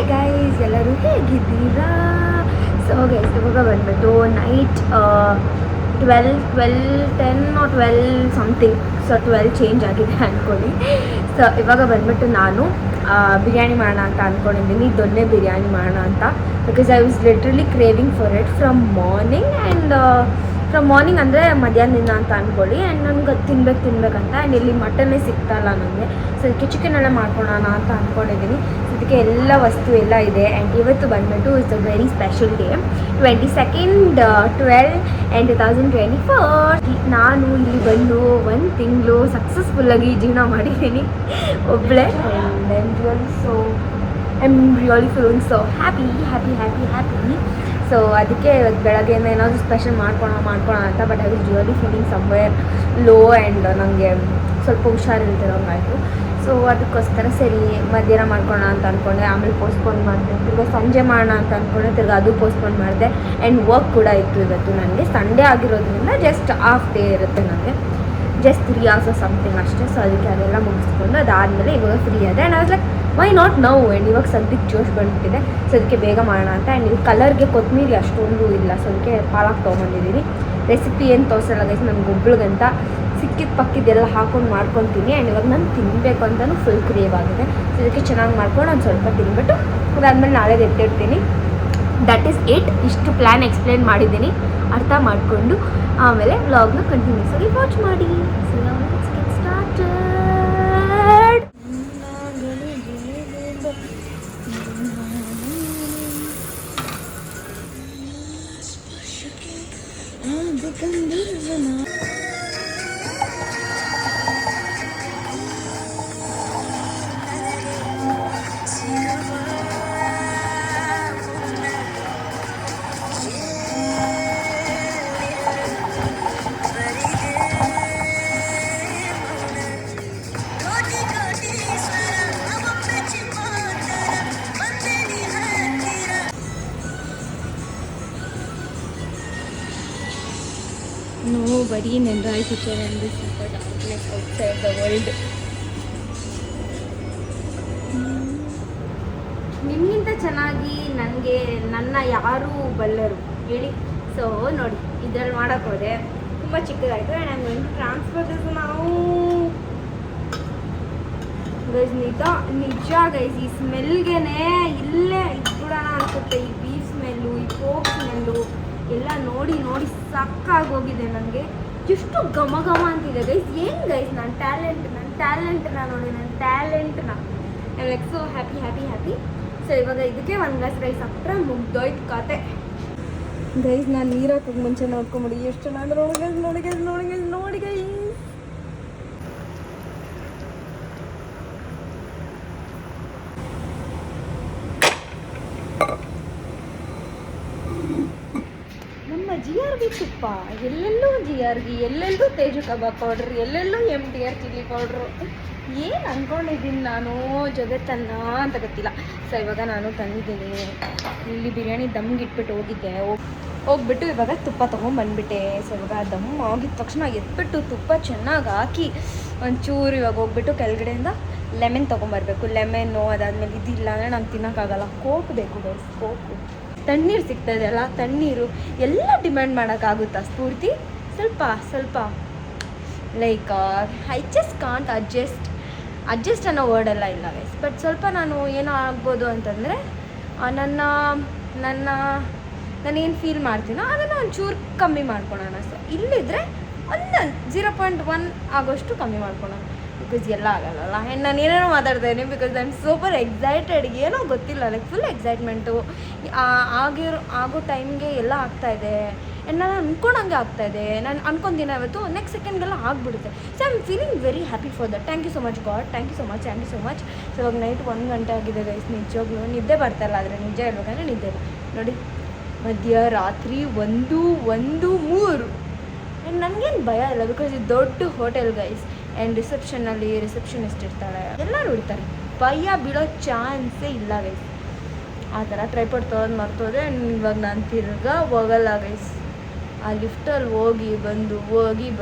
Hi guys, ಎಲ್ಲರೂ ಹೇಗಿದ್ದೀರಾ? So guys, ಇವಾಗ ಬಂದ್ಬಿಟ್ಟು night 10 or 12 something. So 12 change ಆಗಿದೆ ಅಂದ್ಕೊಳ್ಳಿ. ಸೊ ಇವಾಗ ಬಂದ್ಬಿಟ್ಟು ನಾನು ಬಿರಿಯಾನಿ ಮಾಡೋಣ ಅಂತ ಅಂದ್ಕೊಂಡಿದ್ದೀನಿ. ದೊನ್ನೆ ಬಿರಿಯಾನಿ ಮಾಡೋಣ ಅಂತ, because I was literally craving for it from morning ಅಂದರೆ ಮಧ್ಯಾಹ್ನದಿಂದ ಅಂತ ಅಂದ್ಕೊಳ್ಳಿ. ಆ್ಯಂಡ್ ನನಗೆ ತಿನ್ಬೇಕಂತ. ಆ್ಯಂಡ್ ಇಲ್ಲಿ ಮಟನ್ನೇ ಸಿಗ್ತಾಯಿಲ್ಲ ನನಗೆ. ಸೊ ಅದಕ್ಕೆ ಚಿಕನ್ ಎಲ್ಲ ಮಾಡ್ಕೊಳ್ಳೋಣ ಅಂತ ಅಂದ್ಕೊಂಡಿದ್ದೀನಿ. ಸೊ ಅದಕ್ಕೆ ಎಲ್ಲ ವಸ್ತು ಎಲ್ಲ ಇದೆ. ಆ್ಯಂಡ್ ಇವತ್ತು ಬಂದ್ಬಿಟ್ಟು it's a very special day, 22nd 12 2024. ನಾನು ಇಲ್ಲಿ ಬಂದು 1 ತಿಂಗಳು ಸಕ್ಸಸ್ಫುಲ್ಲಾಗಿ ಜೀವನ ಮಾಡಿದ್ದೀನಿ ಒಬ್ಬಳೇ. And I am really feeling so happy. So ಅದಕ್ಕೆ ಇವತ್ತು ಬೆಳಗ್ಗೆಯಿಂದ ಏನಾದರೂ ಸ್ಪೆಷಲ್ ಮಾಡ್ಕೊಳ ಅಂತ. But I was really feeling somewhere low and ನನಗೆ ಸ್ವಲ್ಪ ಹುಷಾರಿಲ್ದಿರೋಂಗಾಯಿತು. ಸೊ ಅದಕ್ಕೋಸ್ಕರ ಸರಿ ಮಧ್ಯಾಹ್ನ ಮಾಡ್ಕೊಳ್ಳೋಣ ಅಂತ ಅಂದ್ಕೊಂಡೆ. ಆಮೇಲೆ ಪೋಸ್ಟ್ಪೋನ್ ಮಾಡಿದೆ. ತಿರ್ಗಿ ಸಂಜೆ ಮಾಡೋಣ ಅಂತ ಅಂದ್ಕೊಂಡೆ. ತಿರ್ಗಿ ಅದು ಪೋಸ್ಟ್ಪೋನ್ ಮಾಡಿದೆ. ಆ್ಯಂಡ್ ವರ್ಕ್ ಕೂಡ ಇತ್ತು ಇವತ್ತು ನನಗೆ. ಸಂಡೇ ಆಗಿರೋದ್ರಿಂದ ಜಸ್ಟ್ ಹಾಫ್ ಡೇ ಇರುತ್ತೆ ನನಗೆ, ಜಸ್ಟ್ 3 hours ಸಮಥಿಂಗ್ ಅಷ್ಟೇ. ಸೊ ಅದಕ್ಕೆ ಅದೆಲ್ಲ ಮುಗಿಸ್ಕೊಂಡು ಅದಾದಮೇಲೆ ಇವಾಗ ಫ್ರೀ ಅದೆ. And I was like why not now. And ಇವಾಗ ಸದ್ಯಕ್ಕೆ ಜೋಶ್ ಬಂದುಬಿಟ್ಟಿದೆ. ಸೊ ಅದಕ್ಕೆ ಬೇಗ ಮಾಡೋಣ ಅಂತ. ಆ್ಯಂಡ್ ಇಲ್ಲಿ ಕಲರ್ಗೆ ಕೊತ್ತಂಬರಿ ಅಷ್ಟೊಂದು ಇಲ್ಲ. ಸೊ ಅದಕ್ಕೆ ಪಾಲಕ್ ತೊಗೊಂಬಂದಿದ್ದೀನಿ. ರೆಸಿಪಿ ಏನು ತೋರಿಸಲ್ಲ ಗೈಸ್, ನನಗೆ ಒಬ್ಳಿಗಂತ ಪಕ್ಕಿದ್ದೆಲ್ಲ ಹಾಕೊಂಡು ಮಾಡ್ಕೊತೀನಿ. ಆ್ಯಂಡ್ ಇವಾಗ ನಾನು ತಿನ್ನಬೇಕು ಅಂತಲೂ ಫುಲ್ ಕ್ರೇವ್ ಆಗಿದೆ. ಸೊ ಇದಕ್ಕೆ ಚೆನ್ನಾಗಿ ಮಾಡ್ಕೊಂಡು ಒಂದು ಸ್ವಲ್ಪ ತಿನ್ಬಿಟ್ಟು ಅದಾದಮೇಲೆ ನಾಳೆ ಎತ್ತಿಡ್ತೀನಿ. That is it. ಇಷ್ಟು ಪ್ಲ್ಯಾನ್ ಎಕ್ಸ್ಪ್ಲೇನ್ ಮಾಡಿದ್ದೀನಿ. ಅರ್ಥ ಮಾಡಿಕೊಂಡು ಆಮೇಲೆ ವ್ಲಾಗ್ನ ಕಂಟಿನ್ಯೂಸ್ ಆಗಿ ವಾಚ್ ಮಾಡಿ. So let's get started. Nobody in Indra is picture in this super darkness outside the world. ನಿಮಗಿಂತ ಚೆನ್ನಾಗಿ ನನಗೆ ನನ್ನ ಯಾರು ಬಲ್ಲರು ಹೇಳಿ. ಸೊ ನೋಡಿ, ಇದರಲ್ಲಿ ಮಾಡೋಕ್ಕೆ ಹೋದೆ ತುಂಬ ಚಿಕ್ಕದಾಯಿತು. And I am transfer this ನಾವು ಗೈಸ್. ನಿಜ ಗೈಸ್, ಈ ಸ್ಮೆಲ್ಗೆನೇ ಇಲ್ಲೇ ಇದ್ಬಿಡೋಣ ಅನಿಸುತ್ತೆ. ಈ ಬೀಫ್ ಸ್ಮೆಲ್ಲು, ಈ ಪೋಕ್ ಸ್ಮೆಲ್ಲು ಎಲ್ಲ ನೋಡಿ ಸಾಕಾಗೋಗಿದೆ ನನಗೆ. ಎಷ್ಟು ಘಮ ಅಂತಿದೆ ಗೈಸ್. ಏನು ಗೈಸ್, ನನ್ನ ಟ್ಯಾಲೆಂಟ್ನ ನೋಡಿ, ನನ್ನ ಟ್ಯಾಲೆಂಟ್ನ I like so happy. So ಇವಾಗ ಇದಕ್ಕೆ 1 glass ರೈಸ್ ಹಾಕ್ಬಿಟ್ರೆ ಮುಗ್ದೋಯ್ತು ಕತೆ ಗೈಸ್. ನಾನು ನೀರು ಹಾಕೋಕೆ ಮುಂಚೆ ನೋಡ್ಕೊಂಬಿಡಿ ಎಷ್ಟು ನಾನು ನೋಡಿ ಗೈಸ್. GRB ತುಪ್ಪ, ಎಲ್ಲೆಲ್ಲೂ GRB, ಎಲ್ಲೆಲ್ಲೂ ತೇಜು ಕಬಾಬ್ ಪೌಡ್ರ್, ಎಲ್ಲೆಲ್ಲೂ MTR ಚಿಲ್ಲಿ ಪೌಡ್ರು. ಏನು ಅಂದ್ಕೊಂಡಿದ್ದೀನಿ ನಾನು ಜಗತ್ತನ್ನ ಅಂತ ಗೊತ್ತಿಲ್ಲ. ಸೊ ಇವಾಗ ನಾನು ತಂದಿದ್ದೀನಿ. ಇಲ್ಲಿ ಬಿರಿಯಾನಿ ದಮ್ಗೆ ಇಟ್ಬಿಟ್ಟು ಹೋಗ್ಬಿಟ್ಟು ಇವಾಗ ತುಪ್ಪ ತೊಗೊಂಡ್ಬಂದ್ಬಿಟ್ಟೆ. ಸೊ ಇವಾಗ ದಮ್ ಆಗಿದ ತಕ್ಷಣ ಎತ್ಬಿಟ್ಟು ತುಪ್ಪ ಚೆನ್ನಾಗಿ ಹಾಕಿ ಒಂಚೂರು ಇವಾಗ ಹೋಗ್ಬಿಟ್ಟು ಕೆಳಗಡೆಯಿಂದ ಲೆಮನ್ ತೊಗೊಂಬರ್ಬೇಕು. ಲೆಮನ್ನು ಅದಾದಮೇಲೆ ಇದಿಲ್ಲ ಅಂದರೆ ನಾನು ತಿನ್ನೋಕ್ಕಾಗಲ್ಲ. ಕೋಕ್ ಬೇಕು ಗೈಸ್, ಕೋಕು. ತಣ್ಣೀರು ಸಿಗ್ತದೆ ಅಲ್ಲ, ತಣ್ಣೀರು ಎಲ್ಲ ಡಿಮ್ಯಾಂಡ್ ಮಾಡೋಕ್ಕಾಗುತ್ತಾ ಸ್ಫೂರ್ತಿ? ಸ್ವಲ್ಪ like I just can't adjust ಅನ್ನೋ ವರ್ಡೆಲ್ಲ ಇಲ್ಲ ಗೈಸ್. ಬಟ್ ಸ್ವಲ್ಪ ನಾನು ಏನೋ ಆಗ್ಬೋದು ಅಂತಂದರೆ ನಾನೇನು ಫೀಲ್ ಮಾಡ್ತೀನೋ ಅದನ್ನು ಒಂಚೂರು ಕಮ್ಮಿ ಮಾಡ್ಕೊಳೋಣ. ಸೊ ಇಲ್ಲಿದ್ದರೆ ಒಂದು 0.1 ಆಗೋಷ್ಟು ಕಮ್ಮಿ ಮಾಡ್ಕೊಳೋಣ. ಬಿಕಾಸ್ ಎಲ್ಲ ಆಗಲ್ಲ. ಆ್ಯಂಡ್ ನಾನು ಏನೇನೋ ಮಾತಾಡ್ತಾಯಿದ್ದೀನಿ because I am super excited. ಏನೋ ಗೊತ್ತಿಲ್ಲ, ಲೈಕ್ ಫುಲ್ ಎಕ್ಸೈಟ್ಮೆಂಟು. ಆಗೋ ಟೈಮ್ಗೆ ಎಲ್ಲ ಆಗ್ತಾಯಿದೆ. ಆ್ಯಂಡ್ ನಾನು ಅಂದ್ಕೊಂಡಂಗೆ ಆಗ್ತಾಯಿದೆ. ನಾನು ಅನ್ಕೊಂತೀನಿ ಇವತ್ತು ನೆಕ್ಸ್ಟ್ ಸೆಕೆಂಡ್ಗೆಲ್ಲ ಆಗಿಬಿಡುತ್ತೆ. So I am feeling very happy for that. Thank you so much God, thank you so much. So ಇವಾಗ ನೈಟ್ 1 ಗಂಟೆ ಆಗಿದೆ ಗೈಸ್. ನಿಜವಾಗ್ಲೂ ನಿದ್ದೆ ಬರ್ತಾಯಿಲ್ಲ. ಆದರೆ ನಿಜ ಹೇಳ್ಬೇಕಂದ್ರೆ ನಿದ್ದೆ ಇಲ್ಲ ನೋಡಿ. ಮಧ್ಯರಾತ್ರಿ 1:03. ಆ್ಯಂಡ್ ನನಗೇನು ಭಯ ಇಲ್ಲ ಬಿಕಾಸ್ ಇದು ದೊಡ್ಡ ಹೋಟೆಲ್ ಗೈಸ್. ಆ್ಯಂಡ್ ರಿಸೆಪ್ಷನಿಸ್ಟ್ ಇರ್ತಾಳೆ, ಎಲ್ಲರೂ ಇರ್ತಾರೆ. ಭಯ ಬೀಳೋ ಚಾನ್ಸೇ ಇಲ್ಲ ಗೈಸ್. ಆ ಥರ ಟ್ರೈಪಾಡ್ ತೊಗೊಂಡು ಮರ್ತೋದೆ. ಆ್ಯಂಡ್ ಇವಾಗ ನಾನು ತಿರ್ಗಾ ಹೋಗಲ್ಲ ಗೈಸ್. ಆ ಲಿಫ್ಟಲ್ಲಿ ಹೋಗಿ ಬಂದು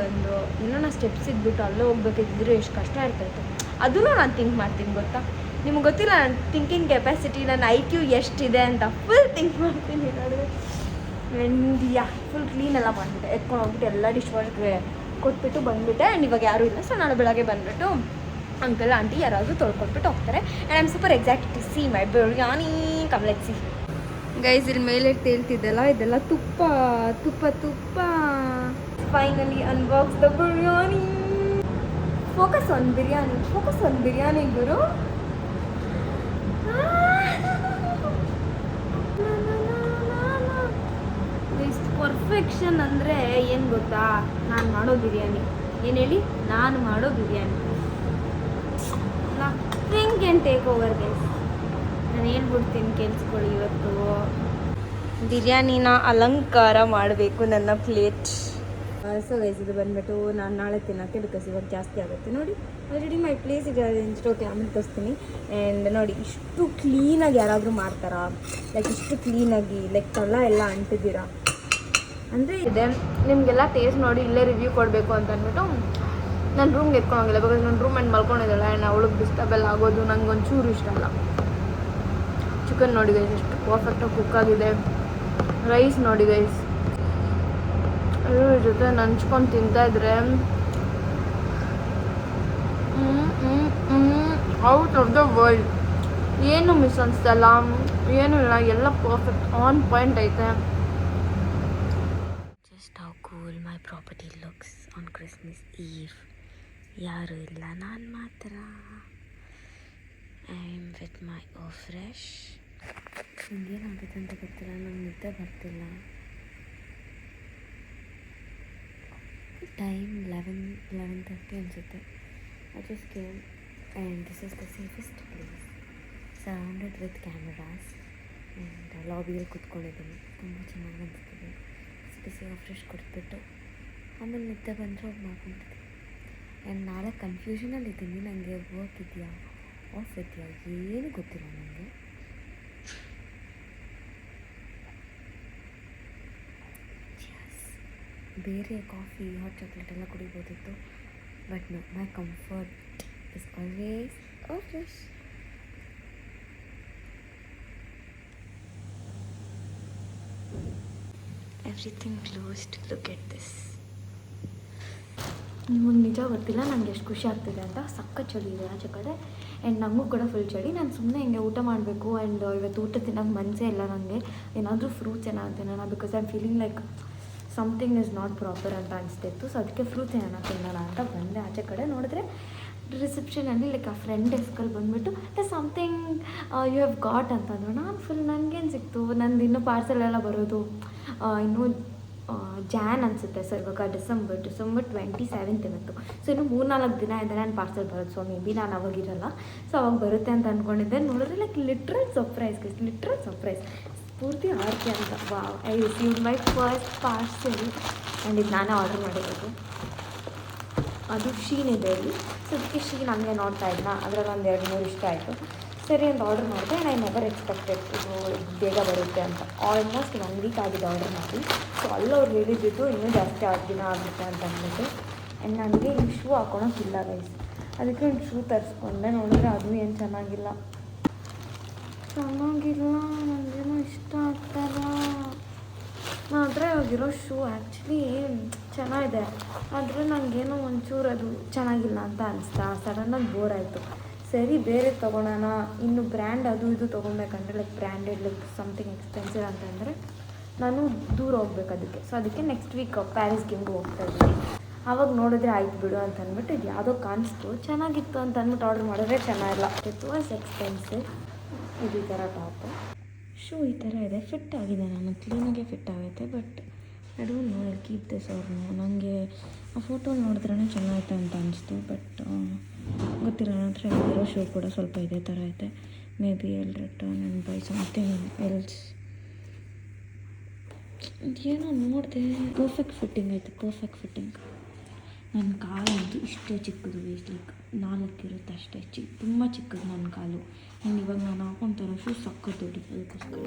ಇನ್ನೂ ನಾನು ಸ್ಟೆಪ್ಸ್ ಇದ್ಬಿಟ್ಟು ಅಲ್ಲೇ ಹೋಗ್ಬೇಕಿದ್ರೆ ಎಷ್ಟು ಕಷ್ಟ ಇರ್ತೈತೆ. ಅದನ್ನು ನಾನು ಥಿಂಕ್ ಮಾಡ್ತೀನಿ ಗೊತ್ತಾ. ನಿಮ್ಗೆ ಗೊತ್ತಿಲ್ಲ ನನ್ನ ಥಿಂಕಿಂಗ್ ಕೆಪಾಸಿಟಿ, ನನ್ನ IQ ಎಷ್ಟಿದೆ ಅಂತ ಫುಲ್ ಥಿಂಕ್ ಮಾಡ್ತೀನಿ ನೋಡಿದ್ರೆ. ಆ್ಯಂಡ್ ಫುಲ್ ಕ್ಲೀನ್ ಎಲ್ಲ ಮಾಡಿಬಿಟ್ಟೆ, ಎತ್ಕೊಂಡು ಹೋಗ್ಬಿಟ್ಟು ಎಲ್ಲ ಡಿಶ್ ವಾಶ್ಗೆ ಕೊಟ್ಬಿಟ್ಟು ಬಂದುಬಿಟ್ಟೆ. ಆ್ಯಂಡ್ ಇವಾಗ ಯಾರೂ ಇಲ್ಲ, ಸೊ ನಾಳೆ ಬೆಳಗ್ಗೆ ಬಂದುಬಿಟ್ಟು ಅಂಕಲ್ ಆಂಟಿ ಯಾರಾದರೂ ತೊಳ್ಕೊಟ್ಬಿಟ್ಟು ಹೋಗ್ತಾರೆ. And I am super exact to see my biryani. Come let's see guys. ಇಲ್ಲಿ ಮೇಲೆ ತೇಲ್ತಿದ್ದೆಲ್ಲ ಇದೆಲ್ಲ ತುಪ್ಪ ತುಪ್ಪ ತುಪ್ಪ. Finally unbox the biryani. Focus on biryani, focus on biryani ಗುರು. ಇಷ್ಟು ಪರ್ಫೆಕ್ಷನ್ ಅಂದರೆ ಏನು ಗೊತ್ತಾ, ನಾನು ಮಾಡೋ ಬಿರಿಯಾನಿ. ಏನು ಹೇಳಿ, ನಾನು ಮಾಡೋ biryani. Nothing can take over guys. ನಾನು ಹೇಳ್ಬಿಡ್ತೀನಿ ಕೇಳಿಸ್ಕೊಳ್ಳಿ. ಇವತ್ತು ಬಿರಿಯಾನಿನ ಅಲಂಕಾರ ಮಾಡಬೇಕು ನನ್ನ ಪ್ಲೇಟ್. ಸೊ ಗೈಸ್ ಇದು ಬಂದುಬಿಟ್ಟು ನಾನು ನಾಳೆ ತಿನ್ನೋಕ್ಕೆ, ಬಿಕಾಸ್ ಇವಾಗ ಜಾಸ್ತಿ ಆಗುತ್ತೆ. ನೋಡಿ ಆಲ್ರೆಡಿ ಮೈ ಪ್ಲೇಸ್ ಇದೆ, ಓಕೆ ಆಮೇಲೆ ತೋರಿಸ್ತೀನಿ. ಆ್ಯಂಡ್ ನೋಡಿ ಇಷ್ಟು ಕ್ಲೀನಾಗಿ ಯಾರಾದರೂ ಮಾಡ್ತಾರಾ, ಲೈಕ್ ಇಷ್ಟು ಕ್ಲೀನಾಗಿ, ಲೈಕ್ ತಳ ಎಲ್ಲ ಅಂಟಿದ್ದೀರಾ ಅಂದರೆ ಇದೆ. ನಿಮಗೆಲ್ಲ ಟೇಸ್ಟ್ ನೋಡಿ ಇಲ್ಲೇ ರಿವ್ಯೂ ಕೊಡಬೇಕು ಅಂತ ಅಂದ್ಬಿಟ್ಟು ನನ್ನ ರೂಮ್ಗೆ ಎತ್ಕೊಂಡೋಗಿಲ್ಲ, ಬಿಕಾಸ್ ನನ್ನ ರೂಮ್ ಆ್ಯಂಡ್ ಮಲ್ಕೊಂಡಿದ್ದಾಳೆ. ಆ್ಯಂಡ್ ಅವಳಿಗೆ ಡಿಸ್ಟರ್ಬೆಲ್ಲ ಆಗೋದು ನಂಗೆ ಒಂಚೂರು ಇಷ್ಟ ಅಲ್ಲ. ಚಿಕನ್ ನೋಡಿ ಗೈಸ್ ಎಷ್ಟು ಪರ್ಫೆಕ್ಟಾಗಿ ಕುಕ್ ಆಗಿದೆ. ರೈಸ್ ನೋಡಿ ಗೈಸ್, ಅದ್ರ ಜೊತೆ ನಂಚ್ಕೊಂಡು ತಿಂತಾಯಿದ್ರೆ ಔಟ್ ಆಫ್ ದ ವರ್ಲ್ಡ್. ಏನು ಮಿಸ್ ಅನಿಸ್ತಲ್ಲ, ಏನೂ ಇಲ್ಲ, ಎಲ್ಲ ಪರ್ಫೆಕ್ಟ್ ಆನ್ ಪಾಯಿಂಟ್ ಐತೆ. Just how cool my property looks on Christmas eve. ಯಾರೂ ಇಲ್ಲ, ನಾನು ಮಾತ್ರ. I am with my fresh. ನಿಮಗೇನಾಗುತ್ತೆ ಅಂತ ಗೊತ್ತಿಲ್ಲ, ನಂಗೆ ನಿದ್ದೆ ಬರ್ತಿಲ್ಲ. ಟೈಮ್ 11:30 ಅನಿಸುತ್ತೆ. I just came and this is the safest place, surrounded with cameras. And ಲಾಬಿಯಲ್ಲಿ ಕೂತ್ಕೊಂಡಿದ್ದೀನಿ, ತುಂಬ ಚೆನ್ನಾಗಿ ಅನಿಸ್ತಿದೆ. ಬಿಸಿ ಫ್ರೆಶ್ ಕೊಟ್ಬಿಟ್ಟು ಆಮೇಲೆ ನಿದ್ದೆ ಬಂದರೆ ಹೋಗಿ ಮಾಡ್ಕೊತಿದ್ದೀನಿ. ಆ್ಯಂಡ್ ನಾಳೆ ಕನ್ಫ್ಯೂಷನಲ್ಲಿದ್ದೀನಿ, ನನಗೆ ವರ್ಕ್ ಇದೆಯಾ ಆಫ್ ಇದೆಯಾ ಏನು ಗೊತ್ತಿಲ್ಲ ನನಗೆ. ಬೇರೆ ಕಾಫಿ, ಹಾಟ್ ಚಾಕ್ಲೇಟ್ ಎಲ್ಲ ಕುಡಿಬೋದಿತ್ತು, but no, my comfort is always fresh. Everything closed, look at this. ನಿಮಗೆ ನಿಜ ಗೊತ್ತಿಲ್ಲ ನನಗೆ ಎಷ್ಟು ಖುಷಿ ಆಗ್ತಿದೆ ಅಂತ. ಸಕ್ಕ ಚಳಿ ಇದೆ ಆಚೆ ಕಡೆ, ಆ್ಯಂಡ್ ನನಗೂ ಕೂಡ ಫುಲ್ ಚಳಿ. ನಾನು ಸುಮ್ಮನೆ ಹಿಂಗೆ ಊಟ ಮಾಡಬೇಕು, ಆ್ಯಂಡ್ ಇವತ್ತು ಊಟ ತಿನ್ನೋಕ್ಕೆ ಮನಸ್ಸೇ ಇಲ್ಲ ನನಗೆ. ಏನಾದರೂ ಫ್ರೂಟ್ಸ್ ಏನಾದ್ರು ತಿನ್ನೋಣ, because I am feeling like something is not proper ಅಂತ ಅನಿಸ್ತಿತ್ತು. ಸೊ ಅದಕ್ಕೆ ಫ್ರೂಟ್ಸ್ ಏನಾರ ತಿನ್ನೋಣ ಅಂತ ಬಂದೆ. ಆಚೆ ಕಡೆ ನೋಡಿದ್ರೆ ರಿಸೆಪ್ಷನಲ್ಲಿ ಲೈಕ್ ಆ ಫ್ರೆಂಡ್ ಡೆಸ್ಕಲ್ಲಿ ಬಂದುಬಿಟ್ಟು ಸಮಥಿಂಗ್ ಯು ಹ್ಯಾವ್ ಗಾಟ್ ಅಂತಂದ್ರು. ನಾನು ಫುಲ್ ನನಗೇನು ಸಿಕ್ತು, ನಂದು ಇನ್ನೂ ಪಾರ್ಸೆಲ್ ಎಲ್ಲ ಬರೋದು ಇನ್ನೂ ಜಾನ್ ಅನಿಸುತ್ತೆ ಸರ್, ಇವಾಗ ಡಿಸೆಂಬರ್ 27 ಇವತ್ತು. ಸೊ ಇನ್ನೂ 3-4 ದಿನ ಇದೆ ನಾನು ಪಾರ್ಸೆಲ್ ಬರೋದು. ಸೊ ಮೇ ಬಿ ನಾನು ಅವಾಗಿರಲ್ಲ, ಸೊ ಅವಾಗ ಬರುತ್ತೆ ಅಂತ ಅಂದ್ಕೊಂಡಿದ್ದೆ. ನೋಡಿದ್ರೆ ಲೈಕ್ ಲಿಟ್ರಲ್ ಸರ್ಪ್ರೈಸ್ ಪೂರ್ತಿ ಆರ್ಕೆ ಅಂತ. Wow, I received my first parcel. And ಇದು ನಾನೇ ಆರ್ಡರ್ ಮಾಡಿರೋದು. ಅದು ಶೀನ್ ಇದೆ ಇಲ್ಲಿ, ಸೊ ಅದಕ್ಕೆ ಶೀನ್ ಹಂಗೆ ನೋಡ್ತಾ ಇದ್ನ, ಅದರಲ್ಲಿ ಒಂದು 2-3 ಇಷ್ಟ ಆಯಿತು. ಸರಿ ಅಂತ ಆರ್ಡರ್ ಮಾಡಿದೆ. ಆ್ಯಂಡ್ ಐ ನೆವರ್ ಎಕ್ಸ್ಪೆಕ್ಟೆಡ್ ಇದು ಬೇಗ ಬರುತ್ತೆ ಅಂತ. ಆಲ್ಮೋಸ್ಟ್ 1 ವೀಕ್ ಆಗಿದೆ ಆರ್ಡರ್ ಮಾಡಿ. ಸೊ ಅಲ್ಲವ್ರು ಹೇಳಿದ್ದು ಇನ್ನೂ ಜಾಸ್ತಿ ದಿನ ಆಗುತ್ತೆ ಅಂತ ಅಂದ್ಬಿಟ್ಟು. ಆ್ಯಂಡ್ ನನಗೆ ಈ ಶೂ ಹಾಕೊಳೋಕ್ಕಿಲ್ಲ ಗೈಸ್, ಅದಕ್ಕೆ ಒಂದು ಶೂ ತರಿಸ್ಕೊಂಡೆ. ನೋಡಿದ್ರೆ ಅದು ಏನು ಚೆನ್ನಾಗಿಲ್ಲ, ನನಗೇನೋ ಇಷ್ಟ ಆಗ್ತಾರ. ನನ್ನ ಹತ್ರ ಇವಾಗಿರೋ ಶೂ ಆ್ಯಕ್ಚುಲಿ ಚೆನ್ನಾಗಿದೆ, ಆದರೆ ನನಗೇನೋ ಒಂಚೂರು ಅದು ಚೆನ್ನಾಗಿಲ್ಲ ಅಂತ ಅನಿಸ್ತಾ. ಸಡನ್ನಾಗಿ ಬೋರ್ ಆಯಿತು. ಸರಿ ಬೇರೆ ತೊಗೊಳೋಣ, ಇನ್ನು ಬ್ರ್ಯಾಂಡ್ ಅದು ಇದು ತೊಗೊಬೇಕಂದ್ರೆ like branded like something expensive ಅಂತಂದರೆ ನಾನು ದೂರ ಹೋಗ್ಬೇಕು ಅದಕ್ಕೆ. ಸೊ ಅದಕ್ಕೆ ನೆಕ್ಸ್ಟ್ ವೀಕ್ ಪ್ಯಾರಿಸ್ಗೆ ಹೆಂಗೂ ಹೋಗ್ತಾಯಿದ್ದೀನಿ. ಆವಾಗ ನೋಡಿದ್ರೆ ಆಯ್ತು ಬಿಡು ಅಂತ ಅಂದ್ಬಿಟ್ಟು ಇದು ಯಾವುದೋ ಕಾಣಿಸ್ತು, ಚೆನ್ನಾಗಿತ್ತು ಅಂತ ಅಂದ್ಬಿಟ್ಟು ಆರ್ಡರ್ ಮಾಡಿದ್ರೆ ಚೆನ್ನಾಗಿಲ್ಲ. It was expensive. ಇದು ಈ ಥರ ಟಾಪು, ಶೂ ಈ ಥರ ಇದೆ, ಫಿಟ್ ಆಗಿದೆ, ನಾನು ಕ್ಲೀನಾಗೆ ಫಿಟ್ ಆಗೈತೆ. But I don't know I keep this or no. ನನಗೆ ಆ ಫೋಟೋ ನೋಡಿದ್ರೇ ಚೆನ್ನಾಗೈತೆ ಅಂತ ಅನಿಸ್ತು. ಬಟ್ ಗೊತ್ತಿಲ್ಲ, ನನ್ನ ಹತ್ರ ಇರೋ ಶೂ ಕೂಡ ಸ್ವಲ್ಪ ಇದೇ ಥರ ಐತೆ. May be L written and by something else. ಏನೋ ನೋಡಿದೆ, ಪರ್ಫೆಕ್ಟ್ ಫಿಟ್ಟಿಂಗ್ ಐತೆ, ಪರ್ಫೆಕ್ಟ್ ಫಿಟ್ಟಿಂಗ್. ನನ್ನ ಕಾಲಂತೂ ಇಷ್ಟೇ ಚಿಕ್ಕದು, ವೇಸ್ಟ್ ಲೈಕ್ 4 ಇರುತ್ತೆ ಅಷ್ಟೇ, ತುಂಬ ಚಿಕ್ಕದು ನನ್ನ ಕಾಲು. ಇವಾಗ ನಾನು ಹಾಕ್ಕೊಳ್ತಾರೋ ಶೂ ಸಕ್ಕತ್ತು ದೊಡ್ಡದು. ಅದಕ್ಕೋಸ್ಕರ